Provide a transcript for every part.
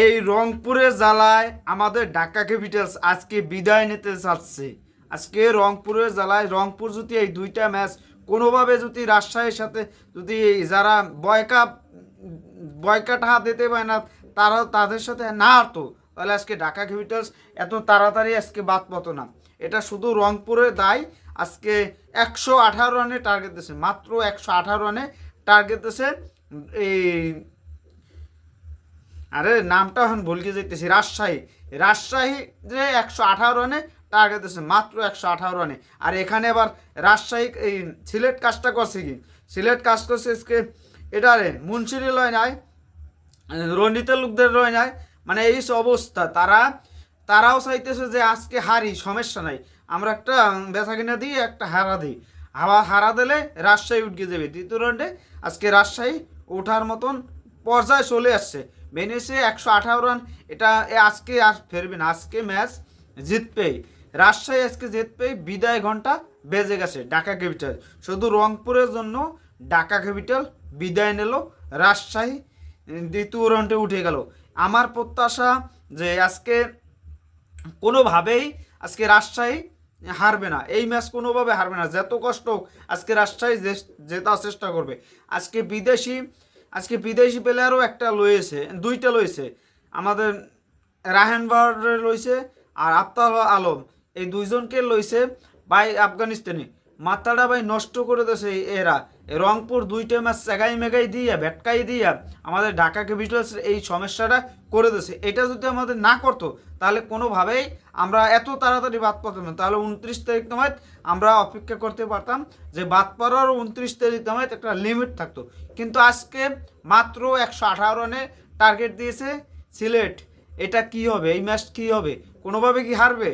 এই রংপুরের জ্বালায় আমাদের ঢাকা ক্যাপিটালস আজকে বিদায় নিতে চাচ্ছে। আজকে রংপুরের জ্বালায় রংপুর যদি এই দুইটা ম্যাচ কোনোভাবে যদি রাজশাহীর সাথে যদি যারা বয়কাট হাত দিতে পারে না, তারা তাদের সাথে না হতো, তাহলে আজকে ঢাকা ক্যাপিটালস এত তাড়াতাড়ি আজকে বাদ পতো না। এটা শুধু রংপুরের দায়। আজকে 118 রানে টার্গেট দিয়েছে, মাত্র 118 রানে টার্গেট দিয়েছে। এই আরে নামটা এখন ভুলকে যেতেছি, রাজশাহী যে 118 রানে টার্গেট দিয়েছে, মাত্র 118 রানে। আর এখানে আবার রাজশাহী এই সিলেট কাজটা করছে কি, সিলেট কাজ করছে আজকে এটারে মুন্সিরি লয় নাই, রঞ্জিত লোকদের লয় নাই। মানে এই অবস্থা, তারাও চাইতেছে যে আজকে হারি, সমস্যা নাই, আমরা একটা বেচা কিনা দিই, একটা হারা দিই। হারা দিলে রাজশাহী উঠকে যাবে দ্বিতীয় রাউন্ডে। আজকে রাজশাহী ওঠার মতন পর্যায়ে চলে আসছে, বেনেছে 118 রান। এটা আজকে আর ফেরবে না, আজকে ম্যাচ জিতবেই রাজশাহী, আজকে জিতবেই। বিদায় ঘন্টা বেজে গেছে ঢাকা ক্যাপিটাল। শুধু রংপুরের জন্য ঢাকা ক্যাপিটাল বিদায় নিল, রাজশাহী দ্বিতীয় রাউন্ডে উঠে গেল। আমার প্রত্যাশা যে আজকে কোনোভাবেই আজকে রাজশাহী হারবে না, এই ম্যাচ কোনোভাবে হারবে না, যত কষ্ট হোক আজকে রাজশাহী জেতার চেষ্টা করবে। আজকে বিদেশি প্লেয়ারও একটা লয়েছে, দুইটা লয়েছে, আমাদের রাহেন বাহারে লইছে আর আফতাব আলম, এই দুইজনকে লইছে ভাই আফগানিস্তানে। মাথাটা ভাই নষ্ট করে দিয়েছে এরা। রংপুর দুইটা ম্যাচ জাগাই মেগাই দিয়ে ভেটকাই দিয়ে আমাদের ঢাকা ক্যাপিটালস এই সমস্যাটা করে দিয়েছে। এটা যদি আমাদের না করতো তাহলে কোনোভাবেই আমরা এত তাড়াতাড়ি বাদ পাতাম না। তাহলে 29 তারিখ তোমায় আমরা অপেক্ষা করতে পারতাম, যে বাদ পড়ার 29 তারিখ তোমায় একটা লিমিট থাকতো। কিন্তু আজকে মাত্র 118 রানে টার্গেট দিয়েছে সিলেট। এটা কি হবে, এই ম্যাচ কি হবে, কোনোভাবে কি হারবে?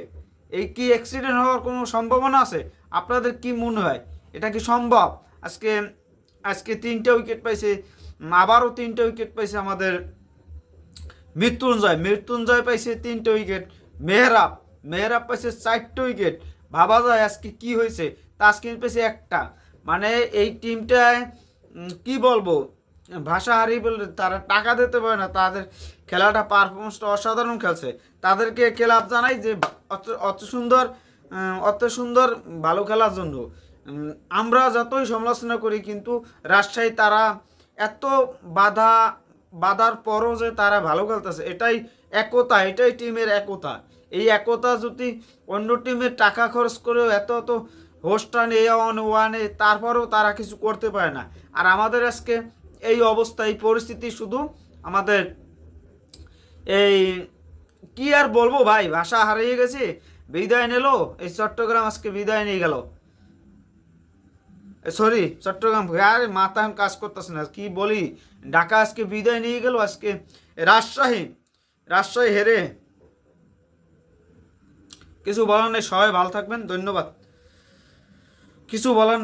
এই কি অ্যাক্সিডেন্ট হওয়ার কোনো সম্ভাবনা আছে? আপনাদের কি মনে হয়, এটা কি সম্ভব? আজকে আজকে 3টা উইকেট পাইছে, আবারও 3টা উইকেট পাইছে আমাদের মৃত্যুঞ্জয় পাইছে 3টা উইকেট, মেহরাব পাইছে 4টা উইকেট। ভাবা যায় আজকে কি হয়েছে। তাসকিন পাইছে একটা। মানে এই টিমটায় কি বলবো, ভাষা হারিয়ে বললে, তারা টাকা দিতে পারে না, তাদের খেলাটা পারফরমেন্সটা অসাধারণ খেলছে। তাদেরকে খেলাপ জানাই যে অত সুন্দর ভালো খেলার জন্য। আমরা যতই সমালোচনা করি, কিন্তু রাজশাহী তারা এত বাধার পরও যে তারা ভালো খেলতেছে, এটাই টিমের একতা। এই একতা যদি অন্য টিমের টাকা খরচ করেও এত হোস্ট আনে, ওয়ানে, তারপরেও তারা কিছু করতে পারে না। আর আমাদের আজকে এই অবস্থা, এই পরিস্থিতি, শুধু আমাদের এই কি আর বলবো ভাই, ভাষা হারিয়ে গেছে। বিদায় নিল এই চট্টগ্রাম, আজকে বিদায় নিয়ে গেল, সরি চট্টগ্রাম, আরে মাথা এখন কাজ করতেছে না, কি বলি। ঢাকা আজকে বিদায় নিয়ে গেল। আজকে রাজশাহী হেরে, কিছু বলার নেই। সবাই ভালো থাকবেন, ধন্যবাদ। কিছু বলার